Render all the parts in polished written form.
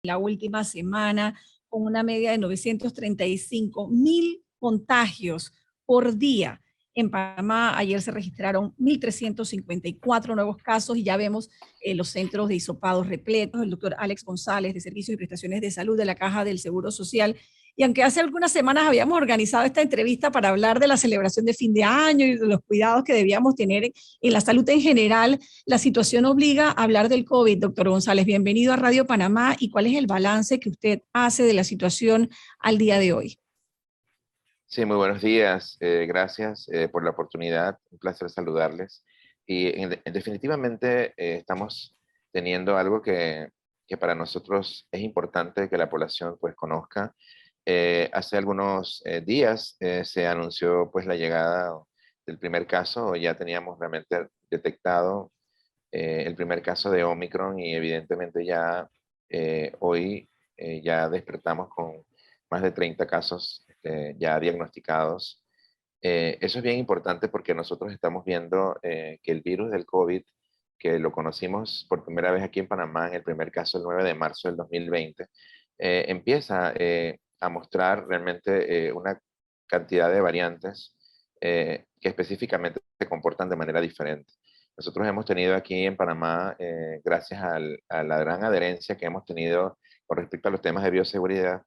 la última semana, con una media de 935.000 contagios por día. En Panamá ayer se registraron 1.354 nuevos casos y ya vemos los centros de hisopados repletos. El doctor Alex González, de Servicios y Prestaciones de Salud de la Caja del Seguro Social. Y aunque hace algunas semanas habíamos organizado esta entrevista para hablar de la celebración de fin de año y de los cuidados que debíamos tener en la salud en general, la situación obliga a hablar del COVID. Doctor González, bienvenido a Radio Panamá. ¿Y cuál es el balance que usted hace de la situación al día de hoy? Sí, muy buenos días. Gracias por la oportunidad. Un placer saludarles. Y definitivamente estamos teniendo algo que para nosotros es importante que la población pues conozca. Hace algunos días se anunció pues la llegada del primer caso. Ya teníamos realmente detectado el primer caso de Omicron y evidentemente ya hoy ya despertamos con más de 30 casos ya diagnosticados. Eso es bien importante porque nosotros estamos viendo que el virus del COVID, que lo conocimos por primera vez aquí en Panamá, en el primer caso el 9 de marzo del 2020, empieza a mostrar realmente una cantidad de variantes que específicamente se comportan de manera diferente. Nosotros hemos tenido aquí en Panamá, gracias a la gran adherencia que hemos tenido con respecto a los temas de bioseguridad,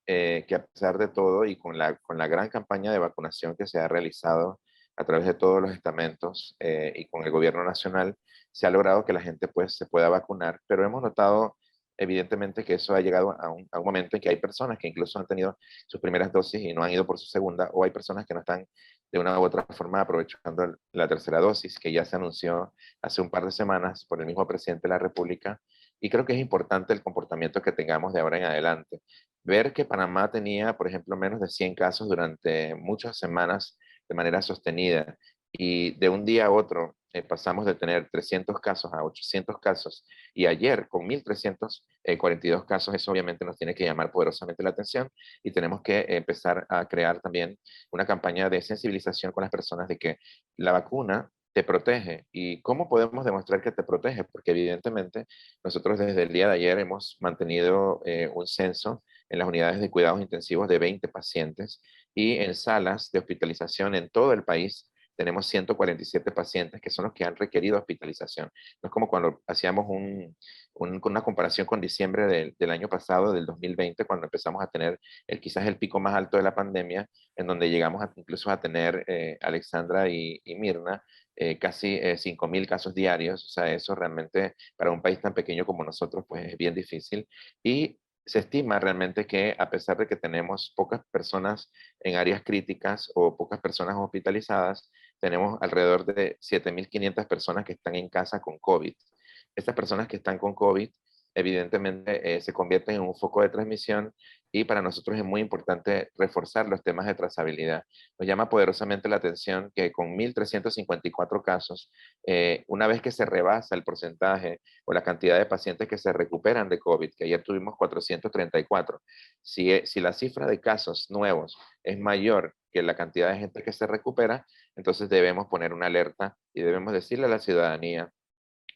que a pesar de todo y con la gran campaña de vacunación que se ha realizado a través de todos los estamentos y con el gobierno nacional, se ha logrado que la gente pues se pueda vacunar, pero hemos notado evidentemente que eso ha llegado a un momento en que hay personas que incluso han tenido sus primeras dosis y no han ido por su segunda, o hay personas que no están de una u otra forma aprovechando la tercera dosis, que ya se anunció hace un par de semanas por el mismo presidente de la República, y creo que es importante el comportamiento que tengamos de ahora en adelante. Ver que Panamá tenía, por ejemplo, menos de 100 casos durante muchas semanas de manera sostenida y de un día a otro pasamos de tener 300 casos a 800 casos y ayer con 1.342 casos, eso obviamente nos tiene que llamar poderosamente la atención y tenemos que empezar a crear también una campaña de sensibilización con las personas de que la vacuna te protege. ¿Y cómo podemos demostrar que te protege? Porque evidentemente nosotros desde el día de ayer hemos mantenido un censo en las unidades de cuidados intensivos de 20 pacientes y en salas de hospitalización en todo el país tenemos 147 pacientes que son los que han requerido hospitalización. No es como cuando hacíamos una comparación con diciembre del año pasado, del 2020, cuando empezamos a tener quizás el pico más alto de la pandemia, en donde llegamos incluso a tener, Alexandra y Mirna, casi 5.000 casos diarios. O sea, eso realmente para un país tan pequeño como nosotros, pues es bien difícil. Y se estima realmente que a pesar de que tenemos pocas personas en áreas críticas o pocas personas hospitalizadas, tenemos alrededor de 7.500 personas que están en casa con COVID. Estas personas que están con COVID evidentemente se convierten en un foco de transmisión y para nosotros es muy importante reforzar los temas de trazabilidad. Nos llama poderosamente la atención que con 1.354 casos, una vez que se rebasa el porcentaje o la cantidad de pacientes que se recuperan de COVID, que ayer tuvimos 434, si la cifra de casos nuevos es mayor que la cantidad de gente que se recupera, entonces debemos poner una alerta y debemos decirle a la ciudadanía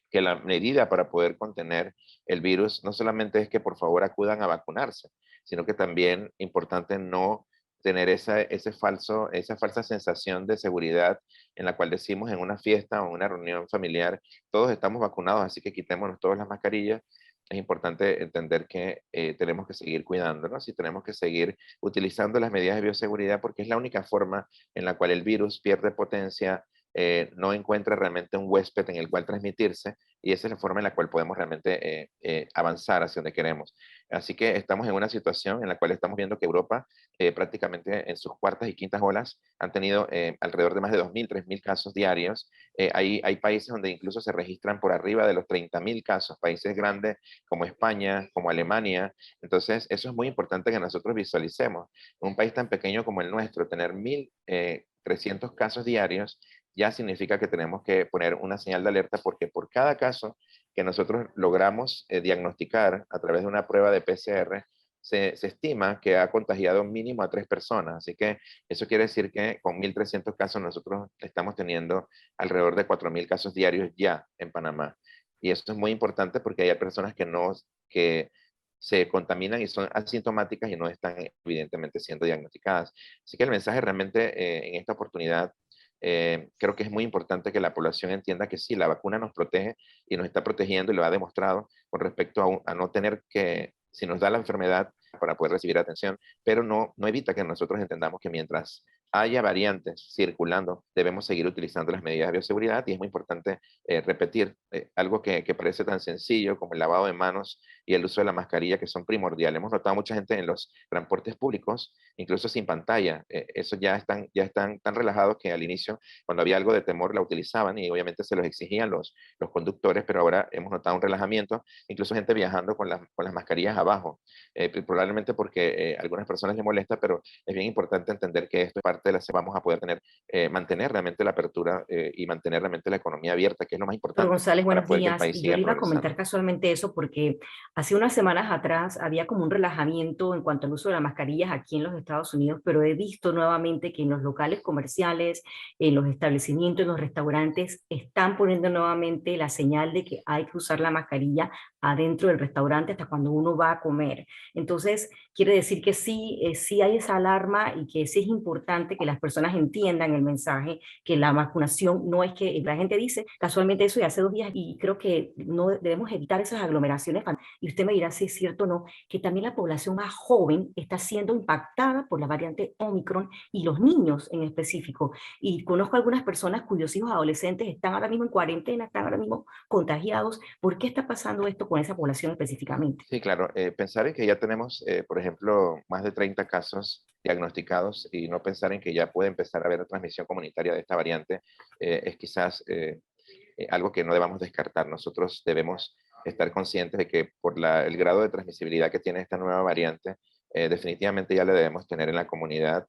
que la medida para poder contener el virus no solamente es que por favor acudan a vacunarse, sino que también importante no tener esa falsa sensación de seguridad en la cual decimos en una fiesta o en una reunión familiar, todos estamos vacunados, así que quitémonos todas las mascarillas. Es importante entender que tenemos que seguir cuidándonos y tenemos que seguir utilizando las medidas de bioseguridad porque es la única forma en la cual el virus pierde potencia, no encuentra realmente un huésped en el cual transmitirse y esa es la forma en la cual podemos realmente avanzar hacia donde queremos. Así que estamos en una situación en la cual estamos viendo que Europa prácticamente en sus cuartas y quintas olas han tenido alrededor de más de 2.000, 3.000 casos diarios. Hay países donde incluso se registran por arriba de los 30.000 casos, países grandes como España, como Alemania. Entonces, eso es muy importante que nosotros visualicemos. En un país tan pequeño como el nuestro, tener 1.300 casos diarios ya significa que tenemos que poner una señal de alerta porque por cada caso que nosotros logramos diagnosticar a través de una prueba de PCR, se estima que ha contagiado mínimo a 3 personas. Así que eso quiere decir que con 1.300 casos nosotros estamos teniendo alrededor de 4.000 casos diarios ya en Panamá. Y eso es muy importante porque hay personas que se contaminan y son asintomáticas y no están evidentemente siendo diagnosticadas. Así que el mensaje realmente en esta oportunidad, creo que es muy importante que la población entienda que sí, la vacuna nos protege y nos está protegiendo y lo ha demostrado con respecto a no tener que, si nos da la enfermedad, para poder recibir atención, pero no evita que nosotros entendamos que mientras haya variantes circulando, debemos seguir utilizando las medidas de bioseguridad y es muy importante repetir algo que parece tan sencillo como el lavado de manos y el uso de la mascarilla, que son primordiales. Hemos notado mucha gente en los transportes públicos, incluso sin pantalla. Eso ya están tan relajados que al inicio, cuando había algo de temor, la utilizaban y obviamente se los exigían los conductores, pero ahora hemos notado un relajamiento, incluso gente viajando con las mascarillas abajo, probablemente porque a algunas personas les molesta, pero es bien importante entender que esto es parte de la vamos a poder tener, mantener realmente la apertura y mantener realmente la economía abierta, que es lo más Doctor importante González, para buenos poder que el días. país Y yo siga le iba a comentar progresando. casualmente eso porque hace unas semanas atrás había como un relajamiento en cuanto al uso de las mascarillas aquí en los Estados Unidos, pero he visto nuevamente que en los locales comerciales, en los establecimientos, en los restaurantes, están poniendo nuevamente la señal de que hay que usar la mascarilla adentro del restaurante hasta cuando uno va a comer. Entonces, quiere decir que sí, sí hay esa alarma y que sí es importante que las personas entiendan el mensaje, que la vacunación no es que la gente dice casualmente eso y hace 2 días y creo que no debemos evitar esas aglomeraciones y usted me dirá si es cierto o no, que también la población más joven está siendo impactada por la variante Omicron y los niños en específico. Y conozco algunas personas cuyos hijos adolescentes están ahora mismo en cuarentena, están ahora mismo contagiados. ¿Por qué está pasando esto con esa población específicamente? Sí, claro. Pensar en que ya tenemos, por ejemplo, más de 30 casos diagnosticados y no pensar en que ya puede empezar a haber transmisión comunitaria de esta variante es quizás algo que no debamos descartar. Nosotros debemos estar conscientes de que por el grado de transmisibilidad que tiene esta nueva variante, definitivamente ya la debemos tener en la comunidad.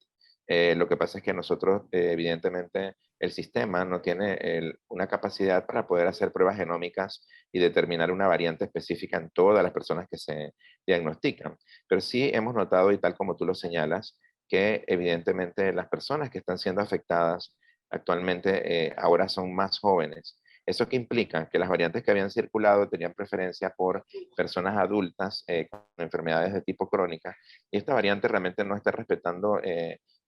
Lo que pasa es que nosotros, evidentemente, el sistema no tiene una capacidad para poder hacer pruebas genómicas y determinar una variante específica en todas las personas que se diagnostican. Pero sí hemos notado, y tal como tú lo señalas, que evidentemente las personas que están siendo afectadas actualmente ahora son más jóvenes. ¿Eso qué implica? Que las variantes que habían circulado tenían preferencia por personas adultas con enfermedades de tipo crónica y esta variante realmente no está respetando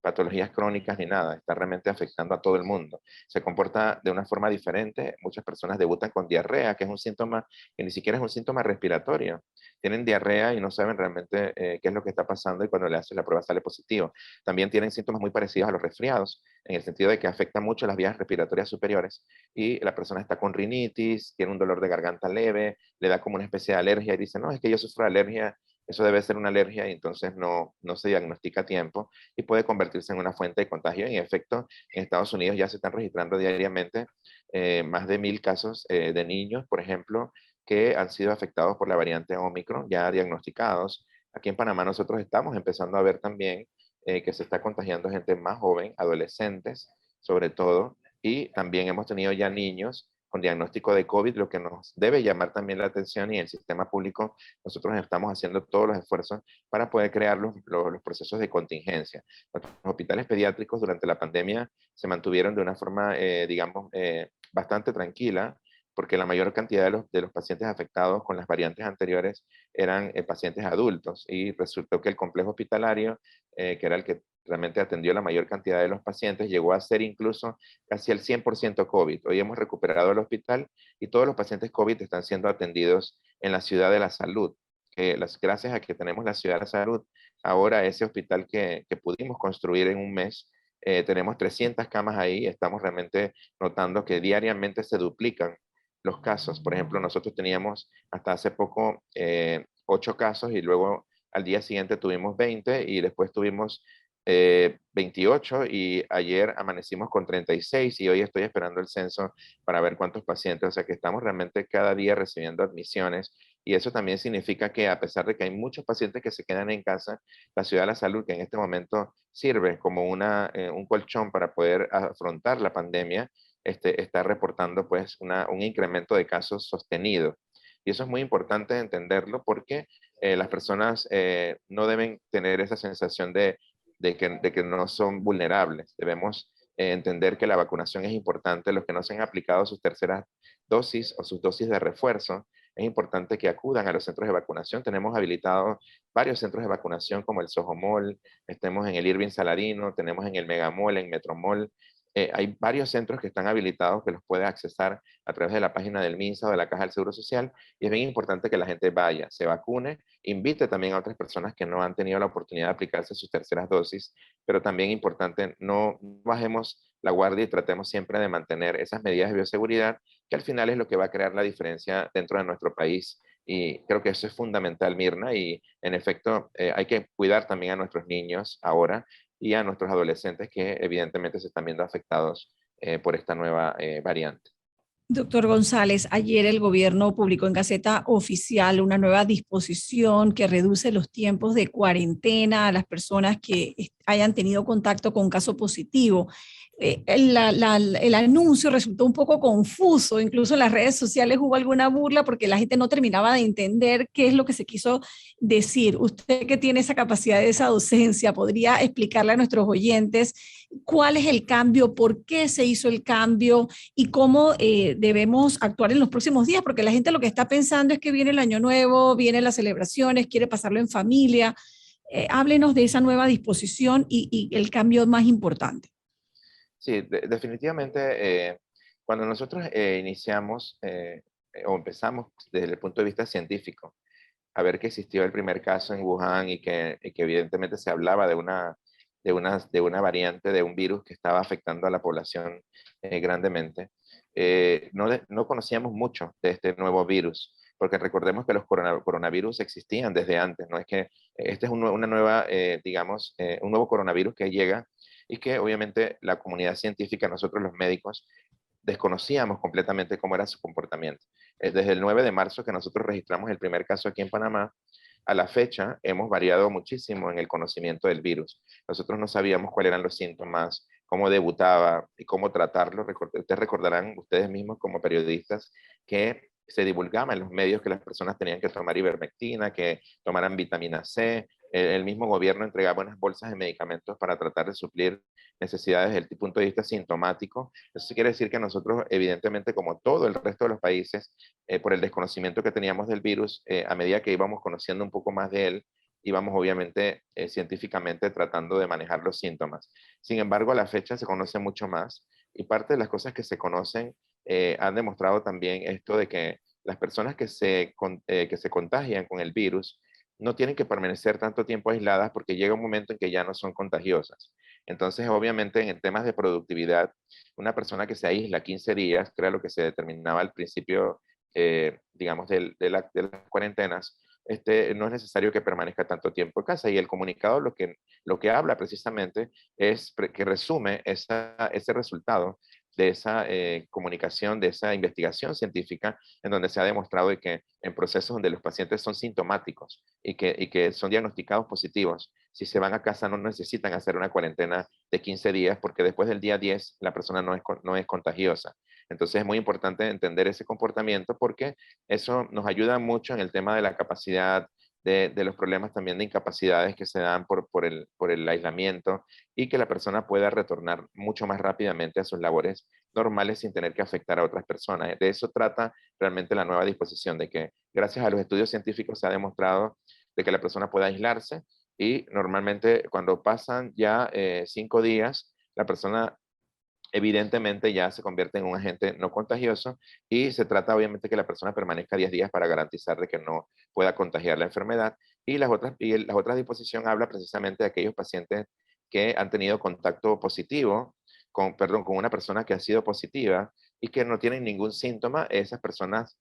patologías crónicas ni nada, está realmente afectando a todo el mundo. Se comporta de una forma diferente. Muchas personas debutan con diarrea, que es un síntoma que ni siquiera es un síntoma respiratorio. Tienen diarrea y no saben realmente qué es lo que está pasando y cuando le hacen la prueba sale positivo. También tienen síntomas muy parecidos a los resfriados, en el sentido de que afecta mucho las vías respiratorias superiores y la persona está con rinitis, tiene un dolor de garganta leve, le da como una especie de alergia y dice, no, es que yo sufro de alergia, eso debe ser una alergia y entonces no se diagnostica a tiempo y puede convertirse en una fuente de contagio. En efecto, en Estados Unidos ya se están registrando diariamente más de 1000 casos de niños, por ejemplo, que han sido afectados por la variante Omicron, ya diagnosticados. Aquí en Panamá nosotros estamos empezando a ver también que se está contagiando gente más joven, adolescentes sobre todo, y también hemos tenido ya niños con diagnóstico de COVID, lo que nos debe llamar también la atención y el sistema público, nosotros estamos haciendo todos los esfuerzos para poder crear los procesos de contingencia. Nuestros hospitales pediátricos durante la pandemia se mantuvieron de una forma, digamos, bastante tranquila, porque la mayor cantidad de los pacientes afectados con las variantes anteriores eran pacientes adultos y resultó que el complejo hospitalario, que era el que realmente atendió la mayor cantidad de los pacientes, llegó a ser incluso casi el 100% COVID. Hoy hemos recuperado el hospital y todos los pacientes COVID están siendo atendidos en la ciudad de la salud. Gracias a que tenemos la ciudad de la salud, ahora ese hospital que pudimos construir en un mes, tenemos 300 camas ahí, estamos realmente notando que diariamente se duplican los casos. Por ejemplo, nosotros teníamos hasta hace poco 8 casos y luego al día siguiente tuvimos 20 y después tuvimos 28 y ayer amanecimos con 36 y hoy estoy esperando el censo para ver cuántos pacientes, o sea que estamos realmente cada día recibiendo admisiones y eso también significa que a pesar de que hay muchos pacientes que se quedan en casa, la Ciudad de la Salud, que en este momento sirve como un colchón para poder afrontar la pandemia, está reportando pues un incremento de casos sostenido. Y eso es muy importante entenderlo porque las personas no deben tener esa sensación de que no son vulnerables. Debemos entender que la vacunación es importante. Los que no se han aplicado sus terceras dosis o sus dosis de refuerzo, es importante que acudan a los centros de vacunación. Tenemos habilitados varios centros de vacunación como el Sojomol, estemos en el Irving Salarino, tenemos en el Megamol, en Metromol. Hay varios centros que están habilitados que los puede accesar a través de la página del MINSA o de la Caja del Seguro Social, y es bien importante que la gente vaya, se vacune, invite también a otras personas que no han tenido la oportunidad de aplicarse sus terceras dosis, pero también importante, no bajemos la guardia y tratemos siempre de mantener esas medidas de bioseguridad, que al final es lo que va a crear la diferencia dentro de nuestro país. Y creo que eso es fundamental, Mirna, y en efecto hay que cuidar también a nuestros niños ahora y a nuestros adolescentes que evidentemente se están viendo afectados por esta nueva variante. Doctor González, ayer el gobierno publicó en Gaceta Oficial una nueva disposición que reduce los tiempos de cuarentena a las personas que hayan tenido contacto con caso positivo. El anuncio resultó un poco confuso, incluso en las redes sociales hubo alguna burla porque la gente no terminaba de entender qué es lo que se quiso decir. Usted que tiene esa capacidad de esa docencia, ¿podría explicarle a nuestros oyentes cuál es el cambio, por qué se hizo el cambio y cómo debemos actuar en los próximos días? Porque la gente lo que está pensando es que viene el año nuevo, vienen las celebraciones, quiere pasarlo en familia. Háblenos de esa nueva disposición y el cambio más importante. Sí, definitivamente, cuando nosotros iniciamos o empezamos desde el punto de vista científico a ver que existió el primer caso en Wuhan y que evidentemente se hablaba de una variante de un virus que estaba afectando a la población grandemente, no conocíamos mucho de este nuevo virus, porque recordemos que los coronavirus existían desde antes, no es que este es una nueva, digamos, un nuevo coronavirus que llega y que obviamente la comunidad científica, nosotros los médicos, desconocíamos completamente cómo era su comportamiento. Desde el 9 de marzo que nosotros registramos el primer caso aquí en Panamá, a la fecha hemos variado muchísimo en el conocimiento del virus. Nosotros no sabíamos cuáles eran los síntomas, cómo debutaba y cómo tratarlo. Ustedes recordarán, ustedes mismos como periodistas, que se divulgaba en los medios que las personas tenían que tomar ivermectina, que tomaran vitamina C. El mismo gobierno entregaba unas bolsas de medicamentos para tratar de suplir necesidades desde el punto de vista sintomático. Eso quiere decir que nosotros, evidentemente, como todo el resto de los países, por el desconocimiento que teníamos del virus, a medida que íbamos conociendo un poco más de él, íbamos obviamente científicamente tratando de manejar los síntomas. Sin embargo, a la fecha se conoce mucho más y parte de las cosas que se conocen han demostrado también esto de que las personas que se contagian con el virus no tienen que permanecer tanto tiempo aisladas porque llega un momento en que ya no son contagiosas. Entonces, obviamente, en temas de productividad, una persona que se aísla 15 días, que era lo que se determinaba al principio, digamos, de las cuarentenas, no es necesario que permanezca tanto tiempo en casa. Y el comunicado lo que habla precisamente es que resume ese resultado de esa comunicación, de esa investigación científica, en donde se ha demostrado de que en procesos donde los pacientes son sintomáticos y que son diagnosticados positivos, si se van a casa no necesitan hacer una cuarentena de 15 días porque después del día 10 la persona no es contagiosa. Entonces es muy importante entender ese comportamiento porque eso nos ayuda mucho en el tema de la capacidad de los problemas también de incapacidades que se dan por el aislamiento y que la persona pueda retornar mucho más rápidamente a sus labores normales sin tener que afectar a otras personas. De eso trata realmente la nueva disposición, de que gracias a los estudios científicos se ha demostrado de que la persona pueda aislarse y normalmente cuando pasan ya 5 días, la persona evidentemente ya se convierte en un agente no contagioso y se trata obviamente que la persona permanezca 10 días para garantizar de que no pueda contagiar la enfermedad. Y la otra disposición habla precisamente de aquellos pacientes que han tenido contacto positivo con una persona que ha sido positiva y que no tienen ningún síntoma. Esas personas,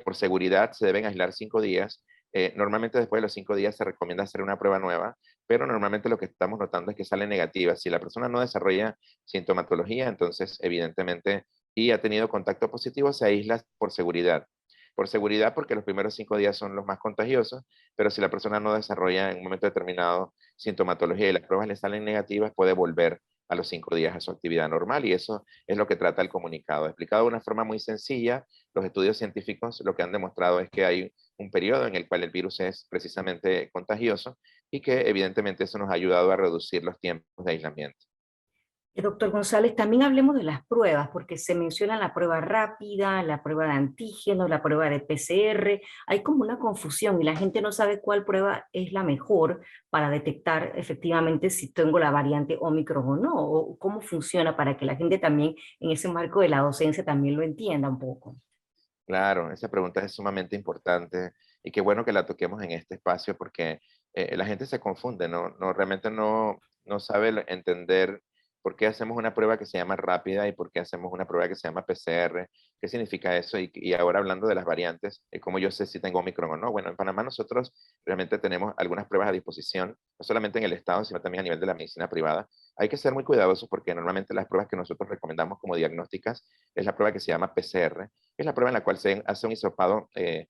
por seguridad, se deben aislar 5 días. Normalmente después de los 5 días se recomienda hacer una prueba nueva, pero normalmente lo que estamos notando es que sale negativa. Si la persona no desarrolla sintomatología, entonces evidentemente, y ha tenido contacto positivo, se aísla por seguridad. Por seguridad porque los primeros 5 días son los más contagiosos, pero si la persona no desarrolla en un momento determinado sintomatología y las pruebas le salen negativas, puede volver a los 5 días a su actividad normal, y eso es lo que trata el comunicado. Explicado de una forma muy sencilla, los estudios científicos lo que han demostrado es que hay un periodo en el cual el virus es precisamente contagioso y que evidentemente eso nos ha ayudado a reducir los tiempos de aislamiento. Doctor González, también hablemos de las pruebas, porque se menciona la prueba rápida, la prueba de antígenos, la prueba de PCR. Hay como una confusión y la gente no sabe cuál prueba es la mejor para detectar efectivamente si tengo la variante Omicron o no, o cómo funciona para que la gente también en ese marco de la docencia también lo entienda un poco. Claro, esa pregunta es sumamente importante y qué bueno que la toquemos en este espacio porque la gente se confunde, realmente no sabe entender por qué hacemos una prueba que se llama rápida y por qué hacemos una prueba que se llama PCR, qué significa eso y ahora hablando de las variantes, cómo yo sé si tengo Omicron o no. Bueno, en Panamá nosotros realmente tenemos algunas pruebas a disposición, no solamente en el Estado, sino también a nivel de la medicina privada. Hay que ser muy cuidadosos porque normalmente las pruebas que nosotros recomendamos como diagnósticas es la prueba que se llama PCR, es la prueba en la cual se hace un hisopado que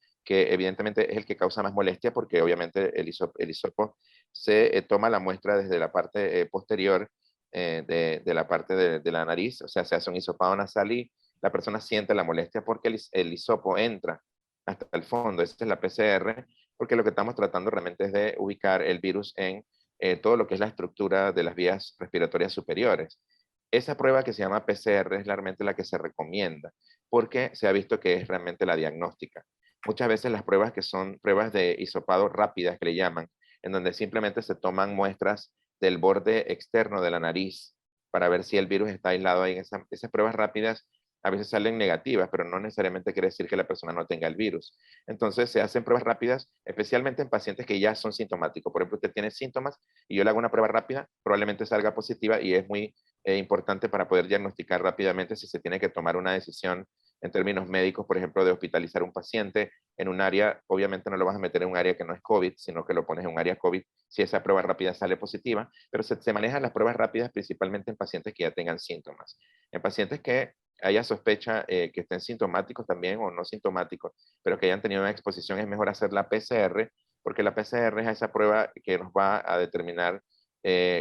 evidentemente es el que causa más molestia porque obviamente el hisopo se toma la muestra desde la parte posterior de la parte de la nariz, o sea, se hace un hisopado nasal y la persona siente la molestia porque el hisopo entra hasta el fondo. Esa es la PCR, porque lo que estamos tratando realmente es de ubicar el virus en todo lo que es la estructura de las vías respiratorias superiores. Esa prueba que se llama PCR es realmente la que se recomienda porque se ha visto que es realmente la diagnóstica. Muchas veces las pruebas que son pruebas de hisopado rápidas, que le llaman, en donde simplemente se toman muestras del borde externo de la nariz para ver si el virus está aislado ahí. Esas pruebas rápidas a veces salen negativas, pero no necesariamente quiere decir que la persona no tenga el virus. Entonces se hacen pruebas rápidas, especialmente en pacientes que ya son sintomáticos. Por ejemplo, usted tiene síntomas y yo le hago una prueba rápida, probablemente salga positiva y es muy importante para poder diagnosticar rápidamente si se tiene que tomar una decisión en términos médicos, por ejemplo, de hospitalizar un paciente en un área. Obviamente no lo vas a meter en un área que no es COVID, sino que lo pones en un área COVID si esa prueba rápida sale positiva, pero se manejan las pruebas rápidas principalmente en pacientes que ya tengan síntomas. En pacientes que haya sospecha que estén sintomáticos también o no sintomáticos, pero que hayan tenido una exposición, es mejor hacer la PCR, porque la PCR es esa prueba que nos va a determinar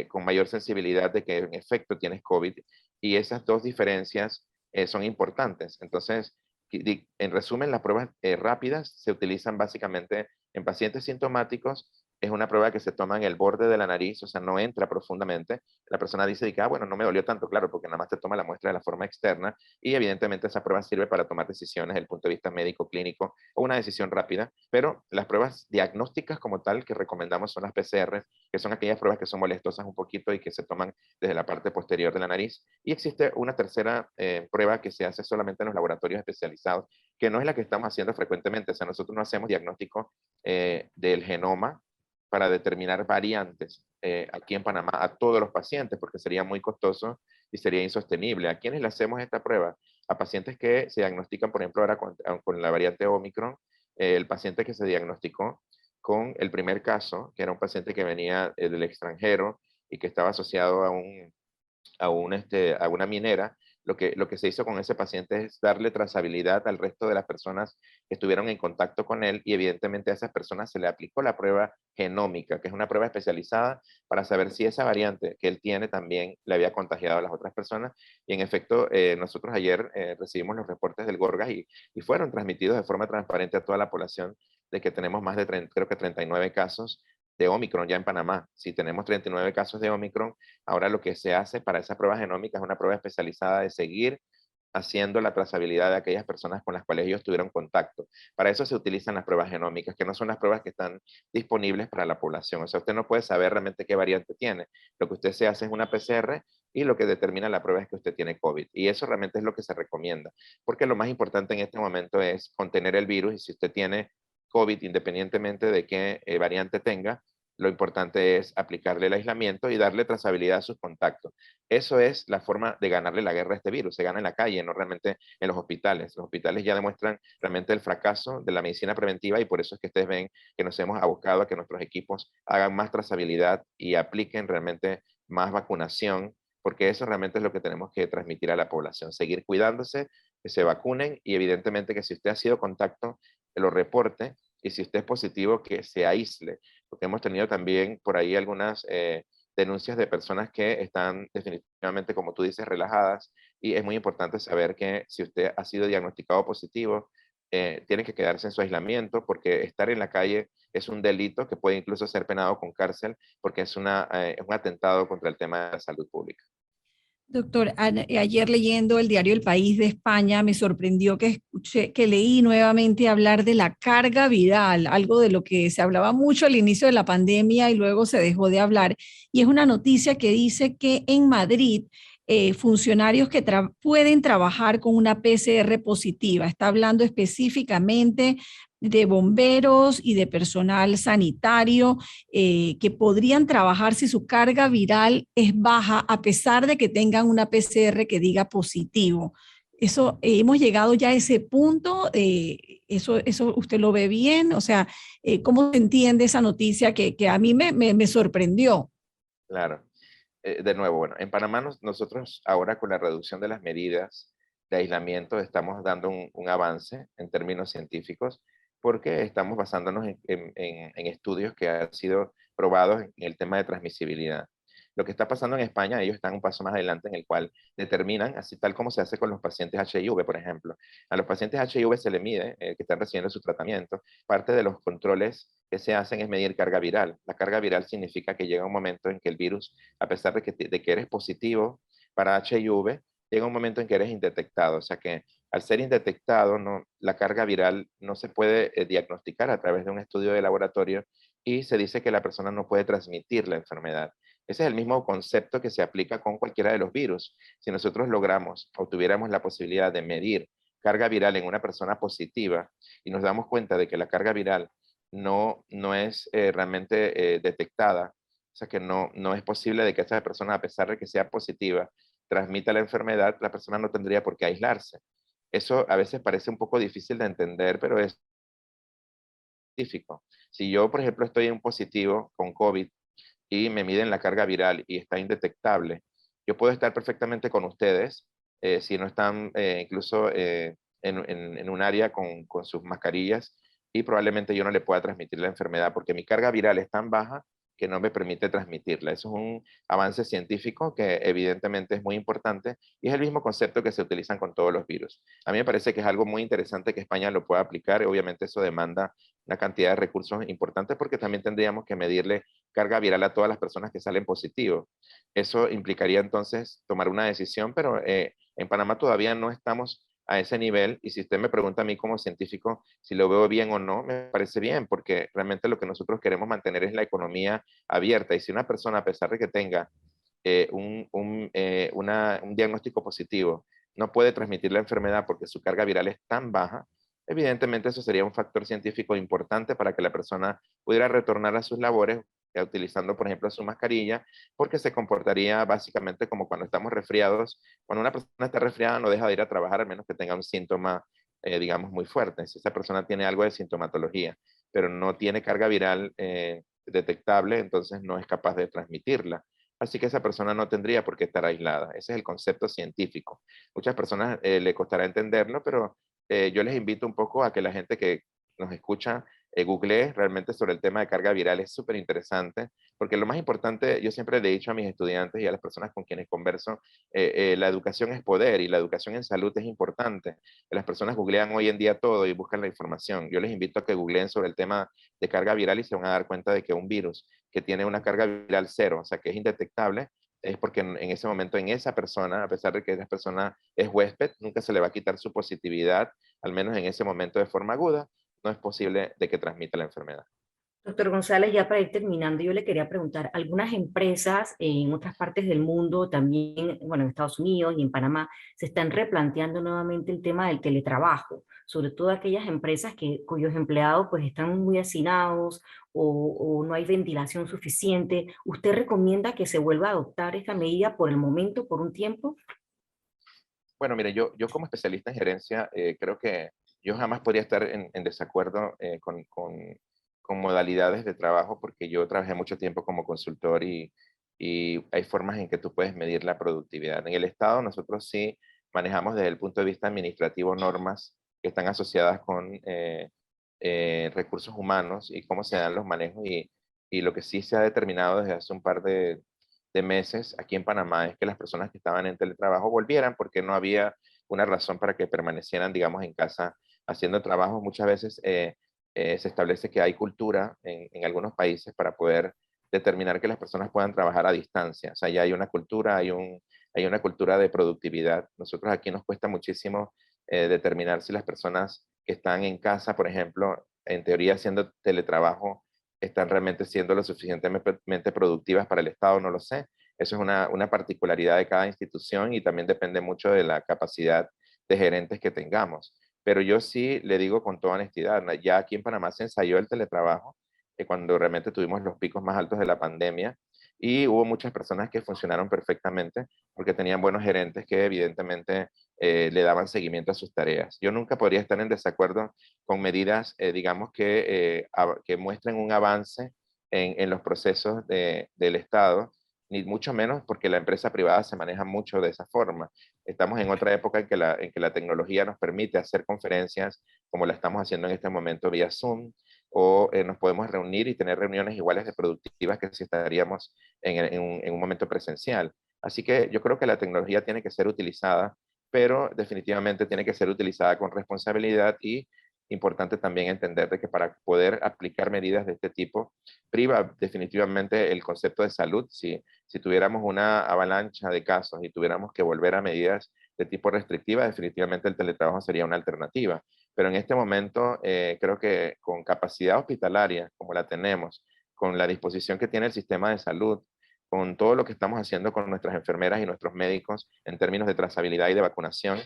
con mayor sensibilidad de que en efecto tienes COVID, y esas dos diferencias son importantes. Entonces, en resumen, las pruebas rápidas se utilizan básicamente en pacientes sintomáticos. Es una prueba que se toma en el borde de la nariz, o sea, no entra profundamente. La persona dice que, bueno, no me dolió tanto, claro, porque nada más te toma la muestra de la forma externa y evidentemente esa prueba sirve para tomar decisiones desde el punto de vista médico, clínico o una decisión rápida, pero las pruebas diagnósticas como tal que recomendamos son las PCR, que son aquellas pruebas que son molestosas un poquito y que se toman desde la parte posterior de la nariz. Y existe una tercera prueba que se hace solamente en los laboratorios especializados, que no es la que estamos haciendo frecuentemente. O sea, nosotros no hacemos diagnóstico del genoma para determinar variantes aquí en Panamá a todos los pacientes, porque sería muy costoso y sería insostenible. ¿A quiénes le hacemos esta prueba? A pacientes que se diagnostican, por ejemplo, ahora con la variante Omicron, el paciente que se diagnosticó con el primer caso, que era un paciente que venía del extranjero y que estaba asociado a una minera. Lo que se hizo con ese paciente es darle trazabilidad al resto de las personas que estuvieron en contacto con él y evidentemente a esas personas se le aplicó la prueba genómica, que es una prueba especializada para saber si esa variante que él tiene también le había contagiado a las otras personas. Y en efecto, nosotros ayer recibimos los reportes del Gorgas y fueron transmitidos de forma transparente a toda la población de que tenemos más de 30, creo que 39 casos de Omicron ya en Panamá. Si tenemos 39 casos de Omicron, ahora lo que se hace para esa prueba genómica es una prueba especializada de seguir haciendo la trazabilidad de aquellas personas con las cuales ellos tuvieron contacto. Para eso se utilizan las pruebas genómicas, que no son las pruebas que están disponibles para la población. O sea, usted no puede saber realmente qué variante tiene. Lo que usted se hace es una PCR y lo que determina la prueba es que usted tiene COVID. Y eso realmente es lo que se recomienda, porque lo más importante en este momento es contener el virus y si usted tiene COVID, independientemente de qué variante tenga, lo importante es aplicarle el aislamiento y darle trazabilidad a sus contactos. Eso es la forma de ganarle la guerra a este virus. Se gana en la calle, no realmente en los hospitales. Los hospitales ya demuestran realmente el fracaso de la medicina preventiva y por eso es que ustedes ven que nos hemos abocado a que nuestros equipos hagan más trazabilidad y apliquen realmente más vacunación, porque eso realmente es lo que tenemos que transmitir a la población. Seguir cuidándose, que se vacunen y evidentemente que si usted ha sido contacto, que lo reporte y si usted es positivo, que se aísle, porque hemos tenido también por ahí algunas denuncias de personas que están definitivamente, como tú dices, relajadas y es muy importante saber que si usted ha sido diagnosticado positivo, tiene que quedarse en su aislamiento porque estar en la calle es un delito que puede incluso ser penado con cárcel porque es un atentado contra el tema de la salud pública. Doctor, ayer leyendo el diario El País de España, me sorprendió que escuché, que leí nuevamente hablar de la carga viral, algo de lo que se hablaba mucho al inicio de la pandemia y luego se dejó de hablar. Y es una noticia que dice que en Madrid, funcionarios que pueden trabajar con una PCR positiva. Está hablando específicamente de bomberos y de personal sanitario que podrían trabajar si su carga viral es baja, a pesar de que tengan una PCR que diga positivo. Eso, hemos llegado ya a ese punto, eso usted lo ve bien, o sea, ¿cómo se entiende esa noticia que a mí me sorprendió? Claro. De nuevo, bueno, en Panamá nosotros ahora con la reducción de las medidas de aislamiento estamos dando un avance en términos científicos porque estamos basándonos en estudios que han sido probados en el tema de transmisibilidad. Lo que está pasando en España, ellos están un paso más adelante en el cual determinan, así tal como se hace con los pacientes HIV, por ejemplo. A los pacientes HIV se le mide, que están recibiendo su tratamiento, parte de los controles que se hacen es medir carga viral. La carga viral significa que llega un momento en que el virus, a pesar de que eres positivo para HIV, llega un momento en que eres indetectado. O sea que al ser indetectado, no, la carga viral no se puede diagnosticar a través de un estudio de laboratorio y se dice que la persona no puede transmitir la enfermedad. Ese es el mismo concepto que se aplica con cualquiera de los virus. Si nosotros logramos o tuviéramos la posibilidad de medir carga viral en una persona positiva y nos damos cuenta de que la carga viral no es realmente detectada, o sea que no es posible de que esa persona, a pesar de que sea positiva, transmita la enfermedad, la persona no tendría por qué aislarse. Eso a veces parece un poco difícil de entender, pero es científico. Si yo, por ejemplo, estoy en un positivo con COVID y me miden la carga viral y está indetectable, yo puedo estar perfectamente con ustedes si no están incluso en un área con sus mascarillas y probablemente yo no le pueda transmitir la enfermedad porque mi carga viral es tan baja que no me permite transmitirla. Eso es un avance científico que evidentemente es muy importante y es el mismo concepto que se utilizan con todos los virus. A mí me parece que es algo muy interesante que España lo pueda aplicar y obviamente eso demanda una cantidad de recursos importantes porque también tendríamos que medirle carga viral a todas las personas que salen positivos. Eso implicaría entonces tomar una decisión, pero en Panamá todavía no estamos a ese nivel y si usted me pregunta a mí como científico si lo veo bien o no, me parece bien porque realmente lo que nosotros queremos mantener es la economía abierta y si una persona a pesar de que tenga un diagnóstico positivo no puede transmitir la enfermedad porque su carga viral es tan baja, evidentemente eso sería un factor científico importante para que la persona pudiera retornar a sus labores utilizando, por ejemplo, su mascarilla, porque se comportaría básicamente como cuando estamos resfriados. Cuando una persona está resfriada no deja de ir a trabajar a menos que tenga un síntoma, digamos, muy fuerte. Si esa persona tiene algo de sintomatología, pero no tiene carga viral detectable, entonces no es capaz de transmitirla. Así que esa persona no tendría por qué estar aislada. Ese es el concepto científico. Muchas personas le costará entenderlo, pero yo les invito un poco a que la gente que nos escucha googlee realmente sobre el tema de carga viral. Es súper interesante, porque lo más importante, yo siempre le he dicho a mis estudiantes y a las personas con quienes converso, la educación es poder y la educación en salud es importante. Las personas googlean hoy en día todo y buscan la información. Yo les invito a que googleen sobre el tema de carga viral y se van a dar cuenta de que un virus que tiene una carga viral cero, o sea, que es indetectable, es porque en ese momento, en esa persona, a pesar de que esa persona es huésped, nunca se le va a quitar su positividad, al menos en ese momento de forma aguda, no es posible de que transmita la enfermedad. Doctor González, ya para ir terminando, yo le quería preguntar, algunas empresas en otras partes del mundo, también, bueno, en Estados Unidos y en Panamá, se están replanteando nuevamente el tema del teletrabajo, sobre todo aquellas empresas cuyos empleados pues están muy hacinados o no hay ventilación suficiente. ¿Usted recomienda que se vuelva a adoptar esta medida por el momento, por un tiempo? Bueno, mire, yo como especialista en gerencia, creo que yo jamás podría estar en desacuerdo con modalidades de trabajo porque yo trabajé mucho tiempo como consultor y hay formas en que tú puedes medir la productividad. En el Estado nosotros sí manejamos desde el punto de vista administrativo normas que están asociadas con recursos humanos y cómo se dan los manejos y lo que sí se ha determinado desde hace un par de meses aquí en Panamá es que las personas que estaban en teletrabajo volvieran porque no había una razón para que permanecieran, digamos, en casa haciendo trabajo. Muchas veces se establece que hay cultura en algunos países para poder determinar que las personas puedan trabajar a distancia. O sea, ya hay una cultura, hay una cultura de productividad. Nosotros aquí nos cuesta muchísimo determinar si las personas que están en casa, por ejemplo, en teoría haciendo teletrabajo, están realmente siendo lo suficientemente productivas para el Estado, no lo sé. Eso es una particularidad de cada institución y también depende mucho de la capacidad de gerentes que tengamos. Pero yo sí le digo con toda honestidad, ya aquí en Panamá se ensayó el teletrabajo, cuando realmente tuvimos los picos más altos de la pandemia, y hubo muchas personas que funcionaron perfectamente porque tenían buenos gerentes que evidentemente le daban seguimiento a sus tareas. Yo nunca podría estar en desacuerdo con medidas, digamos, que muestren un avance en los procesos del Estado, ni mucho menos porque la empresa privada se maneja mucho de esa forma. Estamos en otra época en que la tecnología nos permite hacer conferencias como la estamos haciendo en este momento vía Zoom, o nos podemos reunir y tener reuniones iguales de productivas que si estaríamos en un momento presencial. Así que yo creo que la tecnología tiene que ser utilizada, pero definitivamente tiene que ser utilizada con responsabilidad, y importante también entender de que para poder aplicar medidas de este tipo, priva definitivamente el concepto de salud. Si tuviéramos una avalancha de casos y tuviéramos que volver a medidas de tipo restrictiva, definitivamente el teletrabajo sería una alternativa. Pero en este momento creo que con capacidad hospitalaria como la tenemos, con la disposición que tiene el sistema de salud, con todo lo que estamos haciendo con nuestras enfermeras y nuestros médicos en términos de trazabilidad y de vacunación,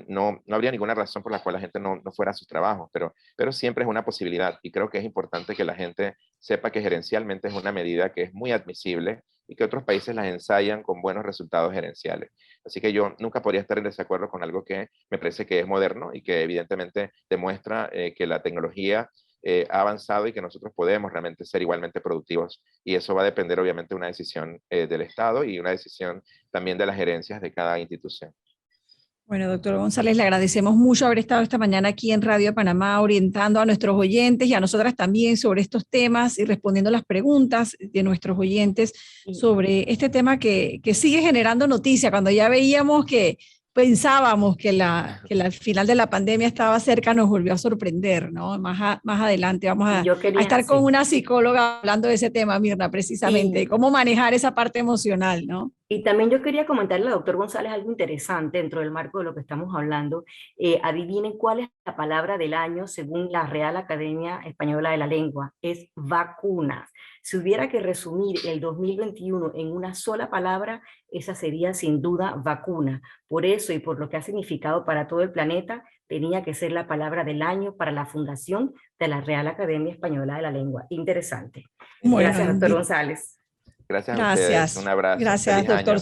no habría ninguna razón por la cual la gente no fuera a sus trabajos, pero siempre es una posibilidad, y creo que es importante que la gente sepa que gerencialmente es una medida que es muy admisible y que otros países las ensayan con buenos resultados gerenciales. Así que yo nunca podría estar en desacuerdo con algo que me parece que es moderno y que evidentemente demuestra que la tecnología ha avanzado y que nosotros podemos realmente ser igualmente productivos, y eso va a depender obviamente de una decisión del Estado y una decisión también de las gerencias de cada institución. Bueno, doctor González, le agradecemos mucho haber estado esta mañana aquí en Radio Panamá orientando a nuestros oyentes y a nosotras también sobre estos temas y respondiendo las preguntas de nuestros oyentes sobre este tema que sigue generando noticia. Cuando ya veíamos que pensábamos que la final de la pandemia estaba cerca, nos volvió a sorprender, ¿no? Más adelante vamos a estar con una psicóloga hablando de ese tema, Mirna, precisamente, cómo manejar esa parte emocional, ¿no? Y también yo quería comentarle al doctor González algo interesante dentro del marco de lo que estamos hablando. Adivinen cuál es la palabra del año según la Real Academia Española de la Lengua. Es vacunas. Si hubiera que resumir el 2021 en una sola palabra, esa sería sin duda vacuna. Por eso y por lo que ha significado para todo el planeta, tenía que ser la palabra del año para la fundación de la Real Academia Española de la Lengua. Interesante. Bueno, gracias, doctor González. Gracias a ustedes. Un abrazo. Gracias, Feliz doctor. año.